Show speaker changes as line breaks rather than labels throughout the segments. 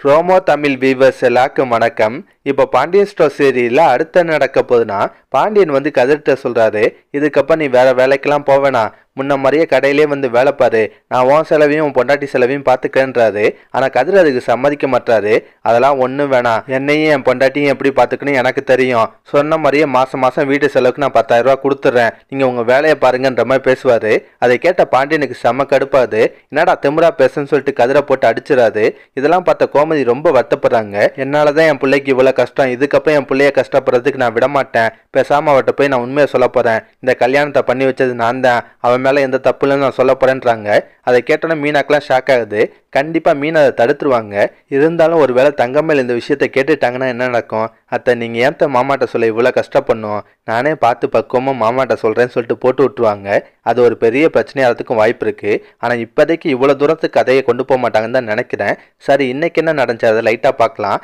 Promo Tamil viewers எல்லாருக்கும் வணக்கம். இப்போ பாண்டியன் ஸ்டோர் சீரியல்ல அடுத்து நடக்க போகுதுன்னா, பாண்டியன் வந்து கதிர்கிட்ட சொல்றாரு, இதுக்கப்புறம் நீ வேற வேலைக்கெல்லாம் போவேனா, முன்ன மாதிரியே கடையிலே வந்து வேலை பாரு, நான் உன் செலவையும் உன் பொண்டாட்டி செலவையும் பார்த்துக்கிறேன்றாரு. ஆனால் கதிர் அதுக்கு சம்மதிக்க மாட்டாரு. அதெல்லாம் ஒன்றும் வேணாம், என்னையும் என் பொண்டாட்டியும் எப்படி பார்த்துக்கணும் எனக்கு தெரியும், சொன்ன மாதிரியே மாதம் வீட்டு செலவுக்கு நான் 10,000 ரூபா கொடுத்துட்றேன், நீங்கள் உங்கள் வேலையை பாருங்கன்ற மாதிரி பேசுவார். அதை கேட்ட பாண்டியனுக்கு செம்ம கடுப்பாது. என்னடா திமிரா பேசுன்னு சொல்லிட்டு கதிரை போட்டு அடிச்சிடாது. இதெல்லாம் பார்த்த கோமதி ரொம்ப வருத்தப்படுறாங்க. என்னால தான் என் பிள்ளைக்கு இவ்வளோ கஷ்டம், இதுக்கப்புறம் என் பிள்ளைய கஷ்டப்படுறதுக்கு நான் விட மாட்டேன், பேசாமல் அவட்ட போய் நான் உண்மையை சொல்ல போகிறேன், இந்த கல்யாணத்தை பண்ணி வச்சது நான் தான், அவன் மேலே எந்த தப்பு இல்லைன்னு நான் சொல்ல போகிறேன்றாங்க. அதை கேட்டோன்னே மீனாக்கெல்லாம் ஷாக் ஆகுது. கண்டிப்பாக மீன் அதை தடுத்துருவாங்க. இருந்தாலும் ஒரு வேளை தங்கமேல் இந்த விஷயத்தை கேட்டுட்டாங்கன்னா என்ன நடக்கும்? அத்தை நீங்கள் ஏன் மாமாட்ட சொல்ல இவ்வளோ கஷ்டப்படணும், நானே பார்த்து பக்குவமாக மாமாட்ட சொல்கிறேன்னு சொல்லிட்டு போட்டு விட்டுருவாங்க. அது ஒரு பெரிய பிரச்சனையாகிறதுக்கும் வாய்ப்பு இருக்குது. ஆனால் இப்போதைக்கு இவ்வளோ தூரத்துக்கு கதையை கொண்டு போக மாட்டாங்கன்னு தான் நினைக்கிறேன். சரி, இன்னைக்கு என்ன நடந்துச்சு அதை லைட்டாக பார்க்கலாம்.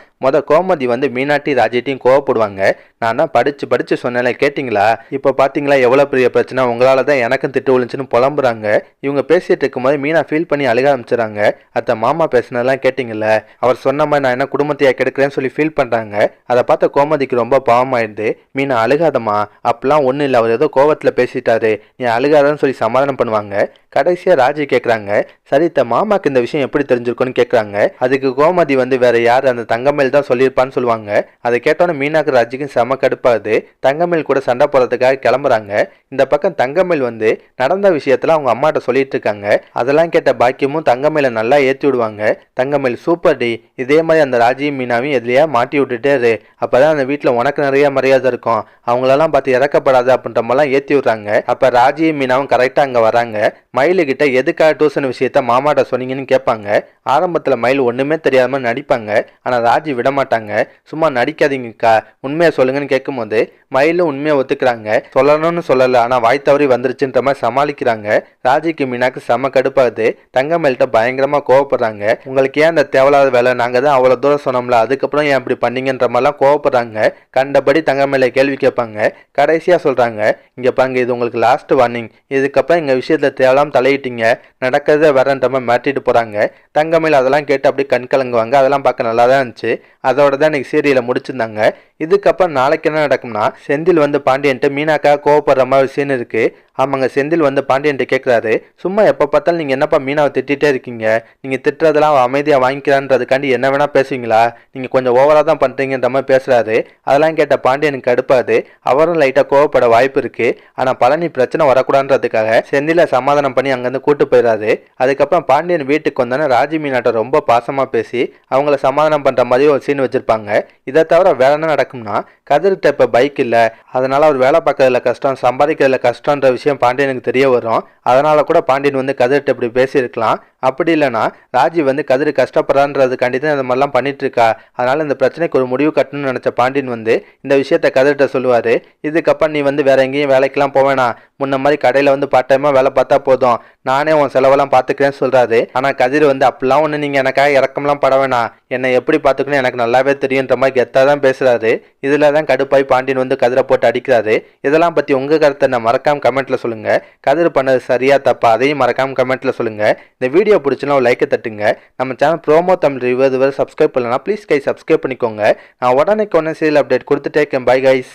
கோமதி வந்து மீனாட்டி ராஜிட்டையும் கோவப்படுவாங்க. நான் தான் படித்து சொன்னேன் கேட்டிங்களா, இப்போ பார்த்தீங்களா எவ்வளோ பெரிய பிரச்சனை, உங்களால் தான் எனக்கும் திட்டு விழுந்துச்சுன்னு புலம்புறாங்க. இவங்க பேசிகிட்டு இருக்கும்போது மீனா ஃபீல் பண்ணி அழுக ஆரம்பிச்சிடறாங்க. அத்தை மாமா பேசினதெல்லாம் கேட்டிங்கல்ல, அவர் சொன்ன மாதிரி நான் என்ன குடும்பத்தையா கெடுக்கிறேன்னு சொல்லி ஃபீல் பண்ணுறாங்க. அதை பார்த்த கோமதிக்கு ரொம்ப பாவமாயிடுது. மீனா அழுகாதம்மா, அப்பெல்லாம் ஒன்றும் இல்லை, அவர் ஏதோ கோவத்தில் பேசிட்டாரு, நீ அழுகாதன்னு சொல்லி சமாதானம் பண்ணுவாங்க. கடைசியாக ராஜி கேட்குறாங்க, சரி மாமாக்கு இந்த விஷயம் எப்படி தெரிஞ்சிருக்குன்னு கேட்குறாங்க. அதுக்கு கோமதி வந்து வேற யார், அந்த தங்கமேல் தான் சொல்லியிருப்பான்னு சொல்லுவாங்க. அதை கேட்டோன்னே மீனாக்கு ராஜிக்கும் செம கடுப்பாகுது. தங்கமேல் கூட சண்டை போடுறதுக்காக கிளம்புறாங்க. இந்த பக்கம் தங்கமேல் வந்து நடந்த விஷயத்துல அவங்க அம்மாட்ட சொல்லிட்டு இருக்காங்க. அதெல்லாம் கேட்ட பாக்கியமும் தங்கமேலை நல்லா ஏற்றி விடுவாங்க. தங்கமேல் சூப்பர் டி, இதே மாதிரி அந்த ராஜியும் மீனாவையும் எதுலையா மாட்டி விட்டுட்டே இரு, அப்பதான் அந்த வீட்டில் உனக்கு நிறைய மரியாதை இருக்கும், அவங்களெல்லாம் பார்த்து இறக்கப்படாது அப்படின்ற மாதிரிலாம் ஏற்றி விடுறாங்க. அப்ப ராஜியும் மீனாவும் கரெக்டாக அங்கே வராங்க. மயிலுகிட்ட எதுக்காக டியூஷன் விஷயத்த மாமாட்ட சொன்னீங்கன்னு கேட்பாங்க. ஆரம்பத்தில் மயில் ஒன்றுமே தெரியாத மாதிரி நடிப்பாங்க. ஆனால் ராஜி விட மாட்டாங்க. சும்மா நடிக்காதீங்கக்கா, உண்மையை சொல்லுங்கன்னு கேட்கும்போது மயிலும் உண்மையை ஒத்துக்கிறாங்க. சொல்லணும்னு சொல்லலை, ஆனால் வாய் தவறி வந்துருச்சுன்ற மாதிரி சமாளிக்கிறாங்க. ராஜிக்கு மீனாக்கு செம கடுப்பாகுது. தங்கமேல்கிட்ட பயங்கரமாக கோவப்படுறாங்க. உங்களுக்கு ஏன் இந்த தேவையில்லாத வேலை, நாங்கள் தான் அவ்வளோ தூரம் சொன்னோம்ல, அதுக்கப்புறம் ஏன் இப்படி பண்ணீங்கன்ற மாதிரிலாம் கோவப்படுறாங்க. கண்டபடி தங்கமேலை கேள்வி கேட்பாங்க. கடைசியாக சொல்கிறாங்க, இங்கே பாருங்க, இது உங்களுக்கு லாஸ்ட் வார்னிங், இதுக்கப்புறம் எங்கள் விஷயத்தில் தேவையில்லாம தலையிட்டீங்க, நடக்கிறத வரன்ற மாதிரி மாட்டிட்டு போகிறாங்க. தங்கமேல் அதெல்லாம் கேட்டு அப்படியே கண் கலங்குவாங்க. அதெல்லாம் பார்க்க நல்லா தான் இருந்துச்சு. அதோட தான் இன்னைக்கு சீரியலை முடிச்சிருந்தாங்க. இதுக்கப்புறம் நாளைக்கு என்ன நடக்கும்னா, செந்தில் வந்து பாண்டியன்ட்டு மீனாக்கா கோவப்படுற மாதிரி சீன் இருக்கு. ஆமாங்க, செந்தில் வந்து பாண்டியன்ட்டு கேட்குறாரு, சும்மா எப்போ பார்த்தாலும் நீங்கள் என்னப்பா மீனாவை திட்டிகிட்டே இருக்கீங்க, நீங்கள் திட்டுறதெல்லாம் அமைதியாக வாங்கிக்கிறான்றதுக்காண்டி என்ன வேணால் பேசுவீங்களா, நீங்கள் கொஞ்சம் ஓவராக தான் பண்ணுறீங்கன்ற மாதிரி பேசுகிறாரு. அதெல்லாம் கேட்ட பாண்டியனுக்கு கடுப்பாது. அவரும் லைட்டாக கோவப்பட வாய்ப்பு இருக்குது. ஆனால் பழனி பிரச்சனை வரக்கூடாதுன்றதுக்காக செந்திலை சமாதானம் பண்ணி அங்கேருந்து கூட்டு போயிடாரு. அதுக்கப்புறம் பாண்டியன் வீட்டுக்கு வந்தோன்னே ராஜி மீனாட்ட ரொம்ப பாசமாக பேசி அவங்கள சமாதானம் பண்ணுற மாதிரி ஒரு சீன் வச்சுருப்பாங்க. இதை தவிர வேற என்ன நடக்கும்னா, கதிர்கிட்ட இப்போ பைக் இல்லை, அதனால் அவர் வேலை பார்க்கறதுல கஷ்டம், சம்பாதிக்கிறதுல கஷ்டன்ற விஷயம் பாண்டியனுக்கு தெரிய வரும். அதனால கூட பாண்டியன் வந்து கதிர்கிட்ட இப்படி பேசியிருக்கலாம். அப்படி இல்லைனா ராஜி வந்து கதிர் கஷ்டப்படுறான்றதுக்காண்டி தான் இந்த மாதிரிலாம் பண்ணிட்டு இருக்கா, அதனால இந்த பிரச்சனைக்கு ஒரு முடிவு கட்டணும்னு நினைச்ச பாண்டியன் வந்து இந்த விஷயத்த கதிர்கிட்ட சொல்லுவார். இதுக்கப்புறம் நீ வந்து வேற எங்கேயும் வேலைக்கெல்லாம் போவேனா, முன்ன மாதிரி கடையில் வந்து பார்ட் டைமாக வேலை பார்த்தா போதும், நானே உன் செலவெல்லாம் பார்த்துக்கிறேன்னு சொல்கிறாரு. ஆனால் கதிர் வந்து அப்படிலாம் ஒன்று நீங்கள் எனக்காக இறக்கம்லாம் பட வேணாம், என்னை எப்படி பார்த்துக்கணும் எனக்கு நல்லாவே தெரியுன்ற மாதிரி கெத்தாக தான் பேசுகிறாரு. இதில் தான் கடுப்பாய் பாண்டியன் வந்து கதிரை போட்டு அடிக்கிறாரு. இதெல்லாம் பற்றி உங்கள் கருத்தை நான் மறக்காம கமெண்ட்டில் சொல்லுங்கள். கதிர் பண்ணது சரியா தப்பா அதையும் மறக்காம கமெண்ட்டில் சொல்லுங்கள். இந்த வீடியோ பிடிச்சுன்னா ஒரு லைக்கை தட்டுங்க. நம்ம சேனல் ப்ரோமோ தமிழ் ரிவ்யூ இதுவரை சப்ஸ்கிரைப் பண்ணலன்னா ப்ளீஸ் சப்ஸ்கிரைப் பண்ணிக்கோங்க. நான் உடனே சீரியல் அப்டேட் கொடுத்துட்டே இருக்கேன். Bye guys.